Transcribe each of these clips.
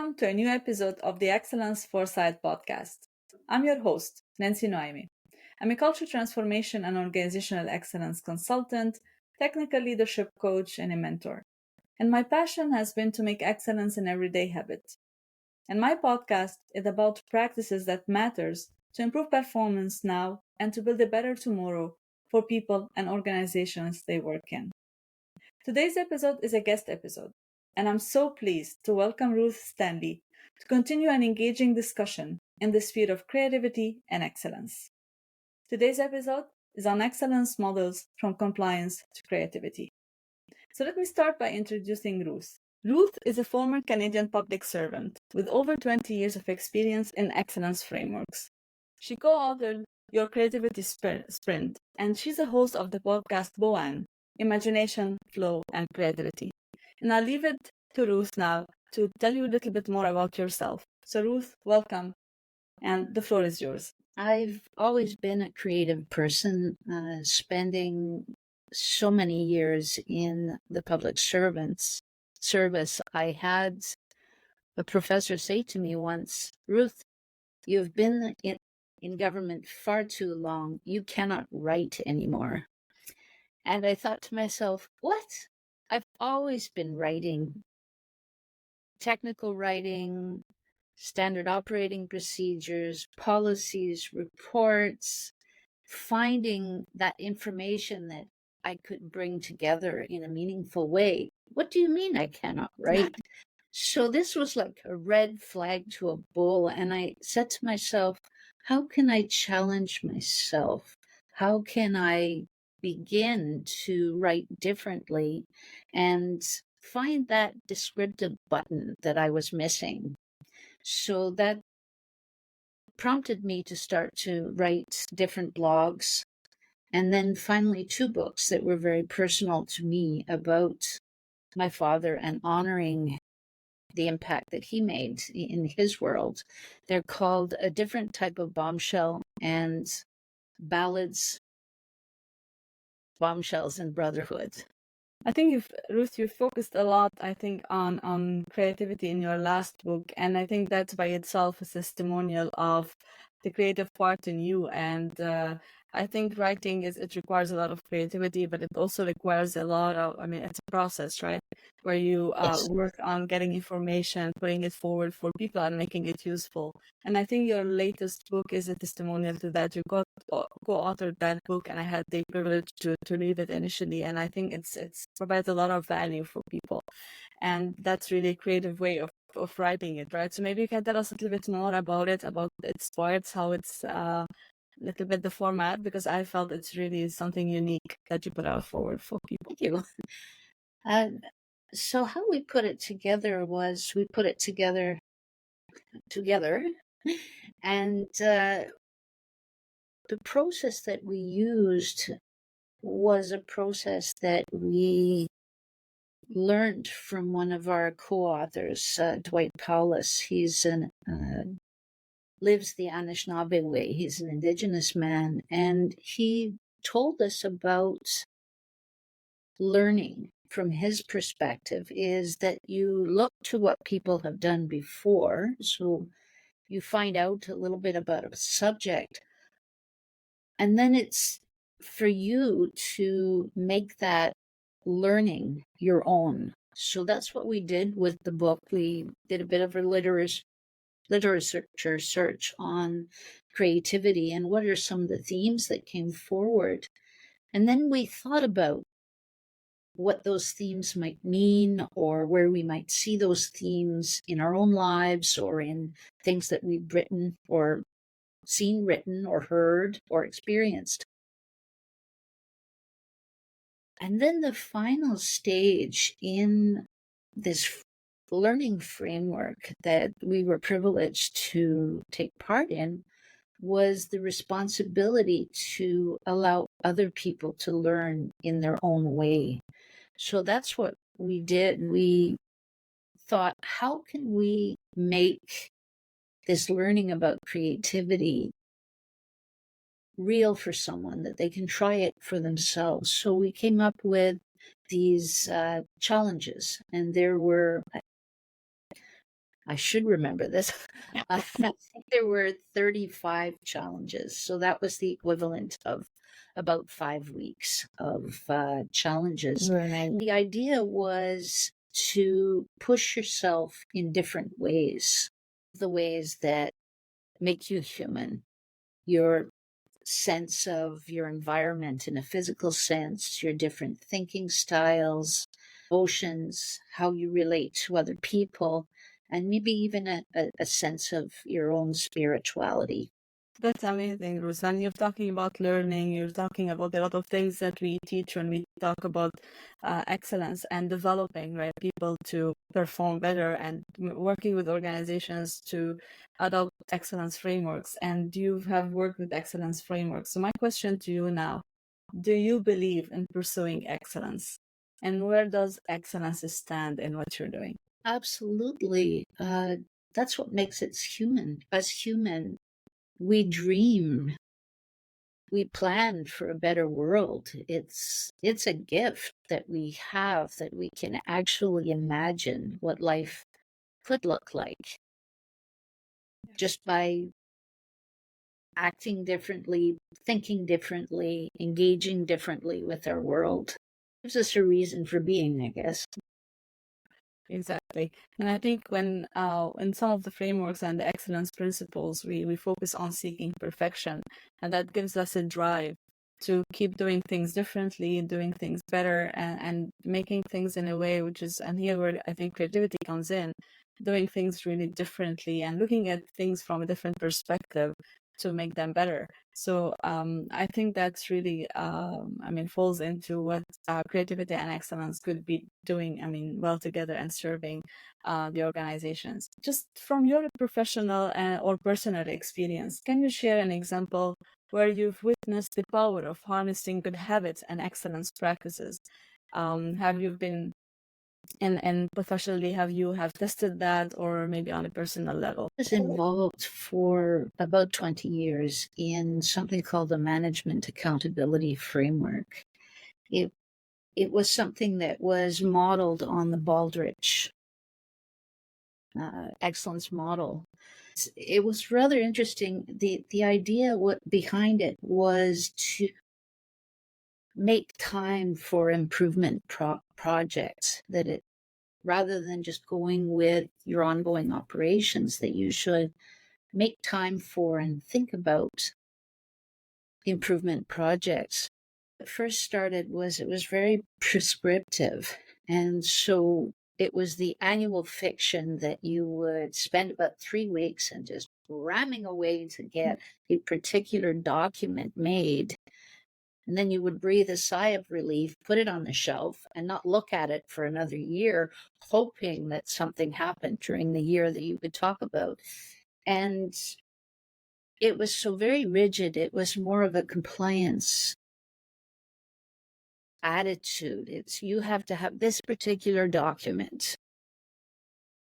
Welcome to a new episode of the Excellence Foresight podcast. I'm your host, Nancy Noemi. I'm a culture transformation and organizational excellence consultant, technical leadership coach, and a mentor. And my passion has been to make excellence an everyday habit. And my podcast is about practices that matters to improve performance now and to build a better tomorrow for people and organizations they work in. Today's episode is a guest episode, and I'm so pleased to welcome Ruth Stanley to continue an engaging discussion in the sphere of creativity and excellence. Today's episode is on excellence models from compliance to creativity. So let me start by introducing Ruth. Ruth is a former Canadian public servant with over 20 years of experience in excellence frameworks. She co-authored Your Creativity Sprint, and she's a host of the podcast Boan, Imagination, Flow, and Creativity. And I'll leave it to Ruth now to tell you a little bit more about yourself. So Ruth, welcome, and the floor is yours. I've always been a creative person, spending so many years in the public service. I had a professor say to me once, Ruth, you've been in government far too long. You cannot write anymore. And I thought to myself, what? I've always been writing, technical writing, standard operating procedures, policies, reports, finding that information that I could bring together in a meaningful way. What do you mean I cannot write? So this was like a red flag to a bull. And I said to myself, how can I challenge myself? How can I begin to write differently and find that descriptive button that I was missing? So that prompted me to start to write different blogs, and then finally 2 books that were very personal to me about my father and honoring the impact that he made in his world. They're called A Different Type of Bombshell and Ballads, Bombshells, and Brotherhood. I think Ruth, you focused a lot, I think, on creativity in your last book. And I think that's by itself a testimonial of the creative part in you. And I think writing it requires a lot of creativity, but it also requires a lot of, it's a process, right? Where you Yes. work on getting information, putting it forward for people and making it useful. And I think your latest book is a testimonial to that. You co-authored that book, and I had the privilege to read it initially. And I think it's provides a lot of value for people. And that's really a creative way of writing it, right? So maybe you can tell us a little bit more about it, about its parts, how it's a little bit the format, because I felt it's really something unique that you put out forward for people. Thank you. So how we put it together was we put it together, and the process that we used was a process that we learned from one of our co-authors, Dwight Paulus. He's lives the Anishinaabe way. He's an Indigenous man, and he told us about learning from his perspective is that you look to what people have done before. So you find out a little bit about a subject, and then it's for you to make that learning your own. So that's what we did with the book. We did a bit of a literature search on creativity and what are some of the themes that came forward. And then we thought about what those themes might mean, or where we might see those themes in our own lives or in things that we've written or seen written or heard or experienced. And then the final stage in this learning framework that we were privileged to take part in was the responsibility to allow other people to learn in their own way. So that's what we did. We thought, how can we make this learning about creativity real for someone, that they can try it for themselves? So we came up with these challenges, and there were I should remember this. I think there were 35 challenges. So that was the equivalent of about 5 weeks of challenges. Right. The idea was to push yourself in different ways, the ways that make you human, your sense of your environment in a physical sense, your different thinking styles, emotions, how you relate to other people, and maybe even a sense of your own spirituality. That's amazing, Ruth. And you're talking about learning, you're talking about a lot of things that we teach when we talk about excellence and developing, right, people to perform better and working with organizations to adopt excellence frameworks. And you have worked with excellence frameworks. So my question to you now, do you believe in pursuing excellence? And where does excellence stand in what you're doing? Absolutely. That's what makes us human. As human, we dream, we plan for a better world. It's a gift that we have, that we can actually imagine what life could look like just by acting differently, thinking differently, engaging differently with our world. Gives us a reason for being, I guess. Exactly. And I think when in some of the frameworks and the excellence principles, we focus on seeking perfection, and that gives us a drive to keep doing things differently, doing things better, and making things in a way which is, and here where I think creativity comes in, doing things really differently and looking at things from a different perspective to make them better. So I think that's really, I mean, falls into what creativity and excellence could be doing, I mean, well together and serving the organizations. Just from your professional or personal experience, can you share an example where you've witnessed the power of harnessing good habits and excellence practices? Have you been and professionally, have you have tested that, or maybe on a personal level? I was involved for about 20 years in something called the Management Accountability Framework. It was something that was modeled on the Baldrige excellence model. It was rather interesting. The idea behind it was to make time for improvement projects, that it, rather than just going with your ongoing operations, that you should make time for and think about improvement projects. What first started was it was very prescriptive. And so it was the annual fiction that you would spend about 3 weeks and just ramming away to get a particular document made. And then you would breathe a sigh of relief, put it on the shelf, and not look at it for another year, hoping that something happened during the year that you could talk about. And it was so very rigid. It was more of a compliance attitude. It's, you have to have this particular document.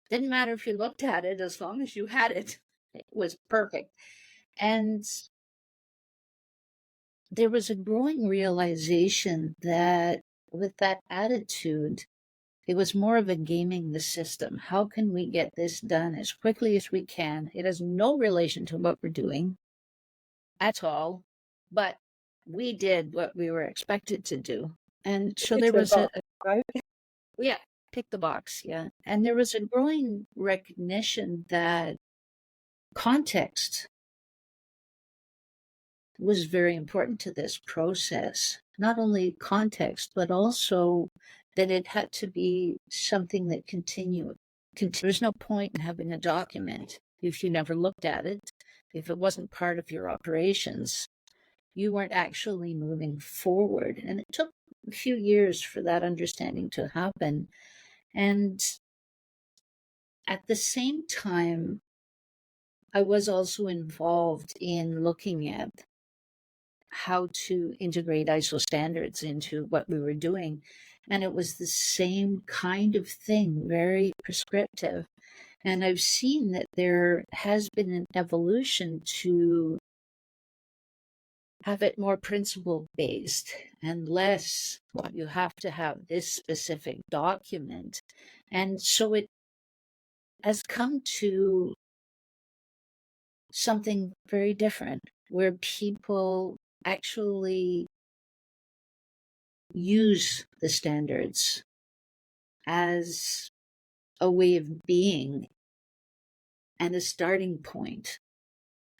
Didn't matter if you looked at it, as long as you had it, it was perfect. And there was a growing realization that with that attitude, it was more of a gaming the system. How can we get this done as quickly as we can? It has no relation to what we're doing at all, but we did what we were expected to do. And so there was Right? yeah, pick the box, yeah. And there was a growing recognition that context was very important to this process. Not only context, but also that it had to be something that continued. There's no point in having a document if you never looked at it, if it wasn't part of your operations. You weren't actually moving forward. And it took a few years for that understanding to happen. And at the same time, I was also involved in looking at how to integrate ISO standards into what we were doing. And it was the same kind of thing, very prescriptive. And I've seen that there has been an evolution to have it more principle based and less, you have to have this specific document. And so it has come to something very different, where people actually use the standards as a way of being and a starting point.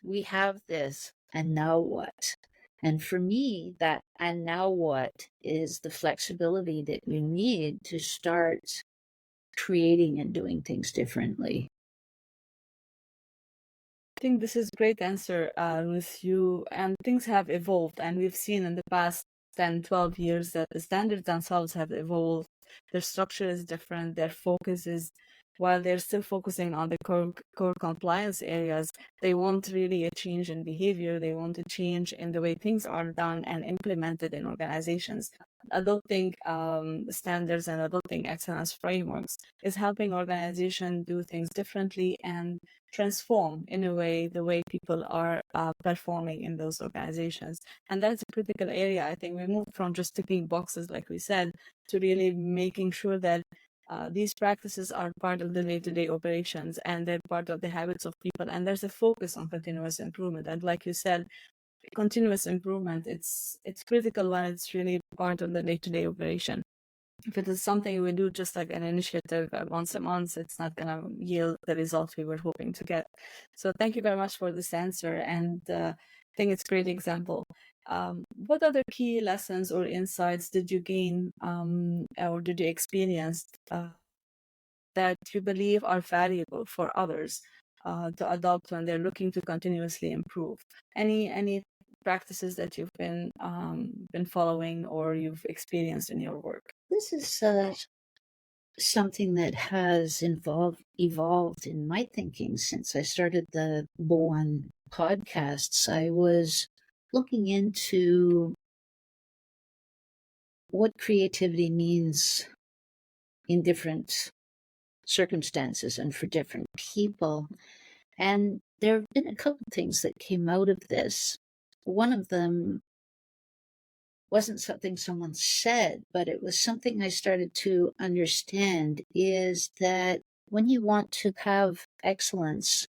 We have this, and now what? And for me, that and now what is the flexibility that you need to start creating and doing things differently. I think this is a great answer, with you. And things have evolved, and we've seen in the past 10, 12 years that the standards themselves have evolved. Their structure is different, their focus is, while they're still focusing on the core compliance areas, they want really a change in behavior. They want a change in the way things are done and implemented in organizations. Adopting standards and adopting excellence frameworks is helping organizations do things differently and transform in a way the way people are performing in those organizations. And that's a critical area. I think we moved from just ticking boxes, like we said, to really making sure that these practices are part of the day-to-day operations and they're part of the habits of people. And there's a focus on continuous improvement. And like you said, continuous improvement, it's critical when it's really part of the day-to-day operation. If it is something we do just like an initiative once a month, it's not going to yield the results we were hoping to get. So thank you very much for this answer. And I think it's a great example. What other key lessons or insights did you gain or did you experience that you believe are valuable for others to adopt when they're looking to continuously improve? Any practices that you've been following or you've experienced in your work? This is something that has evolved in my thinking since I started the One podcasts. I was looking into what creativity means in different circumstances and for different people. And there have been a couple of things that came out of this. One of them wasn't something someone said, but it was something I started to understand, is that when you want to have excellence,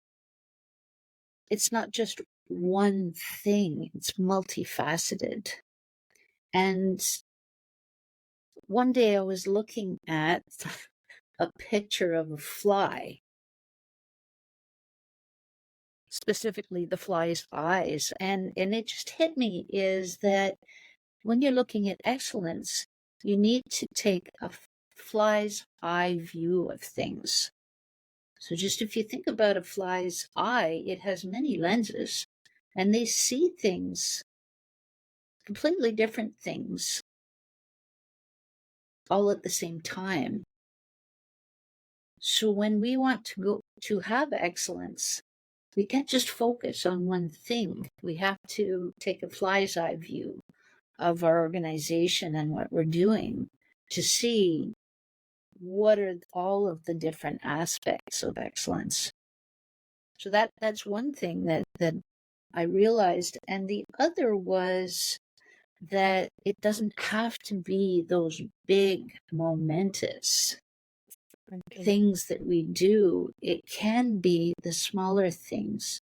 it's not just one thing, it's multifaceted. And one day I was looking at a picture of a fly, specifically the fly's eyes, and it just hit me, is that when you're looking at excellence, you need to take a fly's eye view of things. So just if you think about a fly's eye, it has many lenses, and they see things, completely different things, all at the same time. So when we want to go to have excellence, we can't just focus on one thing. We have to take a fly's eye view of our organization and what we're doing to see what are all of the different aspects of excellence. So that's one thing that I realized. And the other was that it doesn't have to be those big, momentous things that we do. It can be the smaller things.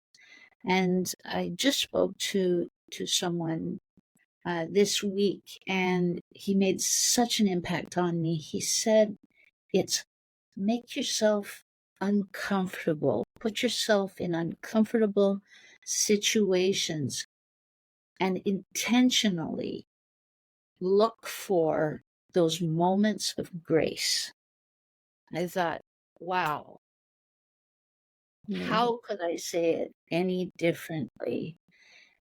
And I just spoke to someone this week, and he made such an impact on me. He said, it's make yourself uncomfortable, put yourself in uncomfortable situations, and intentionally look for those moments of grace. I thought, wow, how could I say it any differently?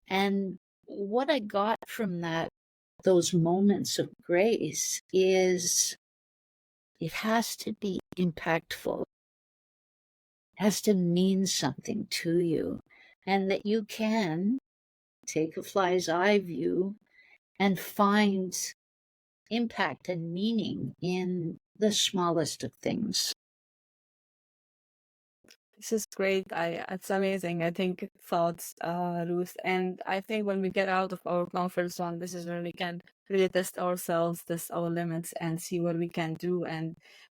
And what I got from those moments of grace, is it has to be impactful. It has to mean something to you, and that you can take a fly's eye view and find impact and meaning in the smallest of things. This is great. It's amazing. I think thoughts, Ruth, and I think when we get out of our comfort zone, this is where we can really test ourselves, test our limits, and see what we can do and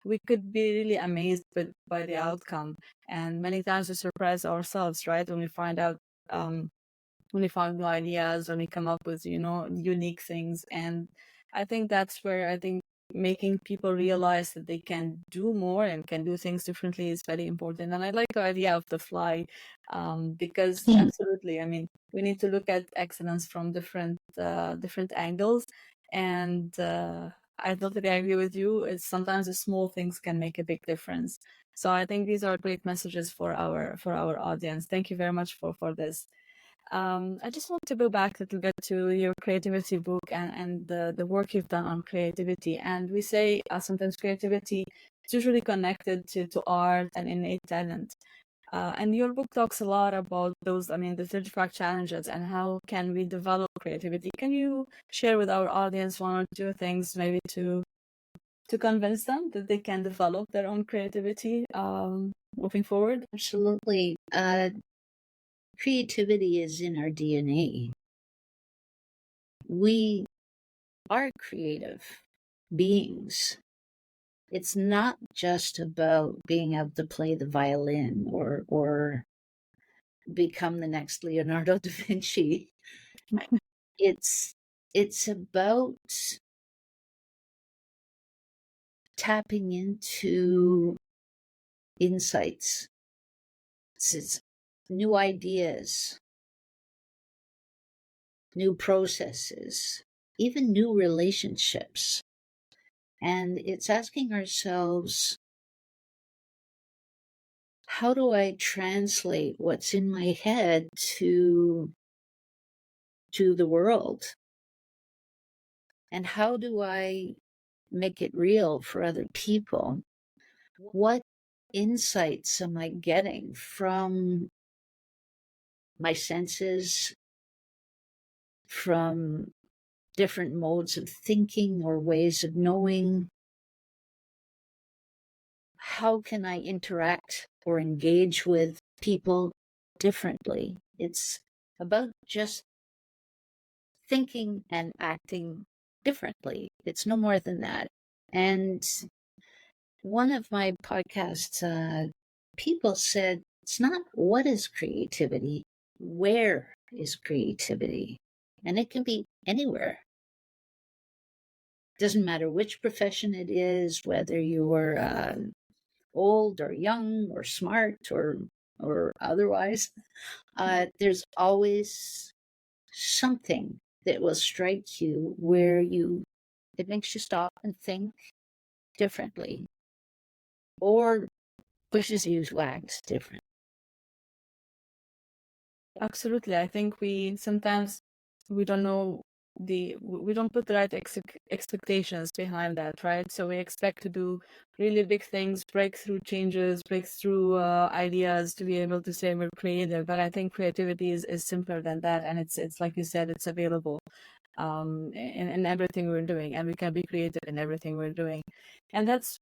we could be really amazed by the outcome. And many times we surprise ourselves, right? When we find out, when we find new ideas, when we come up with, unique things. And I think that's where I think making people realize that they can do more and can do things differently is very important. And I like the idea of the fly, because absolutely, I mean, we need to look at excellence from different angles. And I totally agree with you. It's sometimes the small things can make a big difference. So I think these are great messages for our audience. Thank you very much for this. I just want to go back a little bit to your creativity book and the work you've done on creativity. And we say sometimes creativity is usually connected to art and innate talent. And your book talks a lot about those, I mean, the 35 challenges and how can we develop creativity. Can you share with our audience one or two things maybe to convince them that they can develop their own creativity moving forward? Absolutely. Creativity is in our DNA. We are creative beings. It's not just about being able to play the violin or become the next Leonardo da Vinci. It's about tapping into insights. It's new ideas, new processes, even new relationships. And it's asking ourselves, how do I translate what's in my head to the world? And how do I make it real for other people? What insights am I getting from my senses, from different modes of thinking or ways of knowing? How can I interact or engage with people differently? It's about just thinking and acting differently. It's no more than that. And one of my podcasts, people said, it's not what is creativity, where is creativity? And it can be anywhere. Doesn't matter which profession it is, whether you are old or young or smart or otherwise. There's always something that will strike you where it makes you stop and think differently or pushes you to act different. Absolutely. I think sometimes we don't know we don't put the right expectations behind that, right? So we expect to do really big things, breakthrough changes, breakthrough ideas to be able to say we're creative. But I think creativity is simpler than that, and it's like you said, it's available in everything we're doing, and we can be creative in everything we're doing. And that's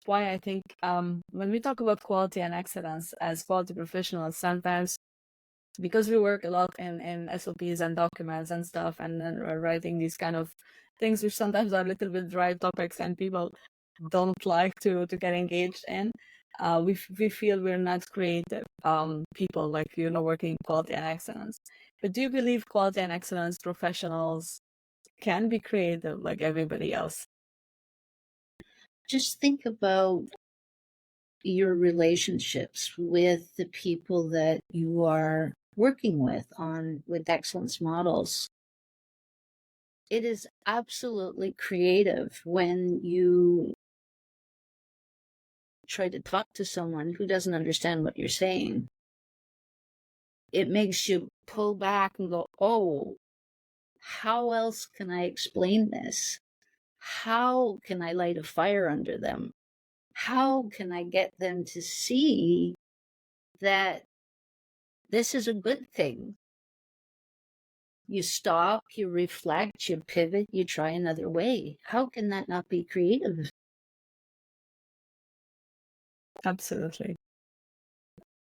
why I think when we talk about quality and excellence as quality professionals, sometimes because we work a lot in SOPs and documents and stuff, and then we're writing these kind of things which sometimes are a little bit dry topics and people don't like to get engaged in. We feel we're not creative people, like, working quality and excellence. But do you believe quality and excellence professionals can be creative like everybody else? Just think about your relationships with the people that you are working with excellence models. It is absolutely creative when you try to talk to someone who doesn't understand what you're saying. It makes you pull back and go, oh, how else can I explain this? How can I light a fire under them? How can I get them to see that this is a good thing? You stop, you reflect, you pivot, you try another way. How can that not be creative? Absolutely.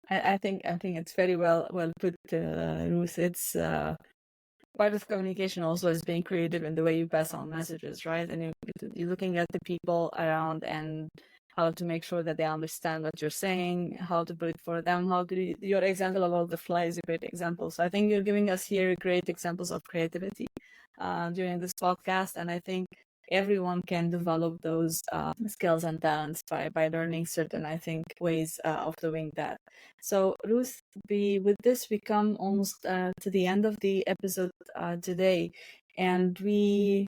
I think it's very well put, Ruth. It's part of communication also is being creative in the way you pass on messages, right? And you're looking at the people around and how to make sure that they understand what you're saying, how to put it for them, your example about the fly is a great example. So I think you're giving us here great examples of creativity during this podcast. And I think everyone can develop those skills and talents by learning certain, I think, ways of doing that. So Ruth, with this, we come almost to the end of the episode today. And we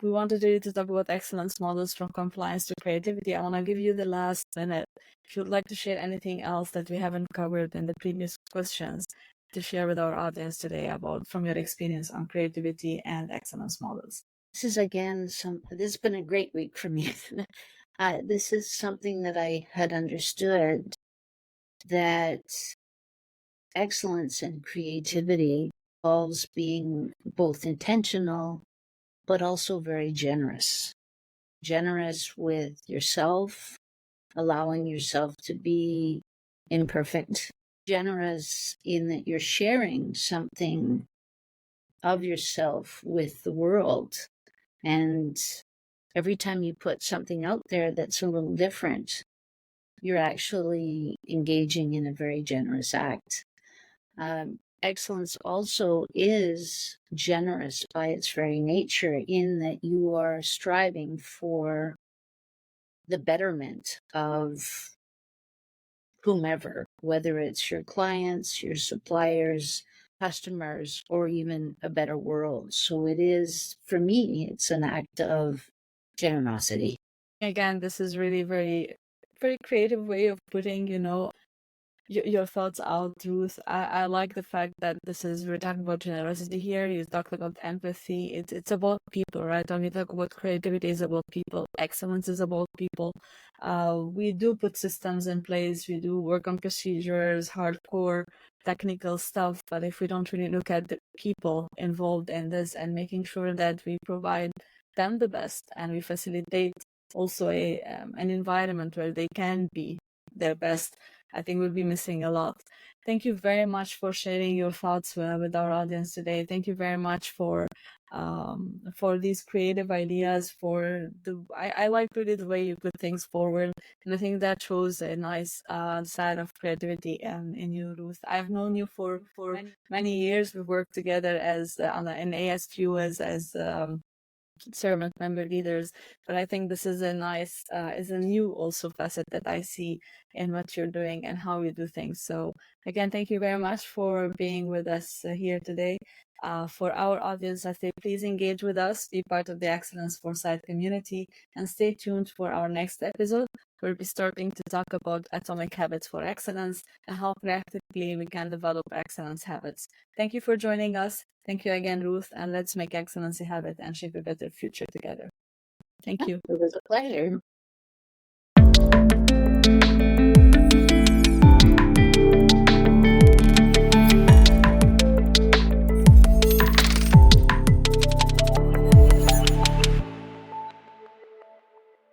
wanted really to talk about excellence models from compliance to creativity. I want to give you the last minute. If you'd like to share anything else that we haven't covered in the previous questions to share with our audience today about from your experience on creativity and excellence models. This is again this has been a great week for me. This is something that I had understood, that excellence and creativity involves being both intentional but also very generous. Generous with yourself, allowing yourself to be imperfect. Generous in that you're sharing something of yourself with the world. And every time you put something out there that's a little different, you're actually engaging in a very generous act. Excellence also is generous by its very nature, in that you are striving for the betterment of whomever, whether it's your clients, your suppliers, customers, or even a better world. So it is, for me, it's an act of generosity. Again, this is really very, very creative way of putting, your thoughts out, Ruth. I like the fact that we're talking about generosity here. You talked about empathy. It's about people, right? When we talk about creativity, is about people. Excellence is about people. We do put systems in place. We do work on procedures, hardcore technical stuff. But if we don't really look at the people involved in this and making sure that we provide them the best and we facilitate also an environment where they can be their best, I think we'll be missing a lot. Thank you very much for sharing your thoughts with our audience today. Thank you very much for these creative ideas. I like really the way you put things forward, and I think that shows a nice side of creativity in you, Ruth. I've known you for many years. We've worked together as in ASQ as servant member leaders, but I think this is is a new also facet that I see in what you're doing and how you do things. So again, thank you very much for being with us here today. For our audience, I say please engage with us, be part of the Excellence Foresight community, and stay tuned for our next episode. We'll be starting to talk about atomic habits for excellence and how practically we can develop excellence habits. Thank you for joining us. Thank you again, Ruth, and let's make excellence a habit and shape a better future together. Thank you. It was a pleasure.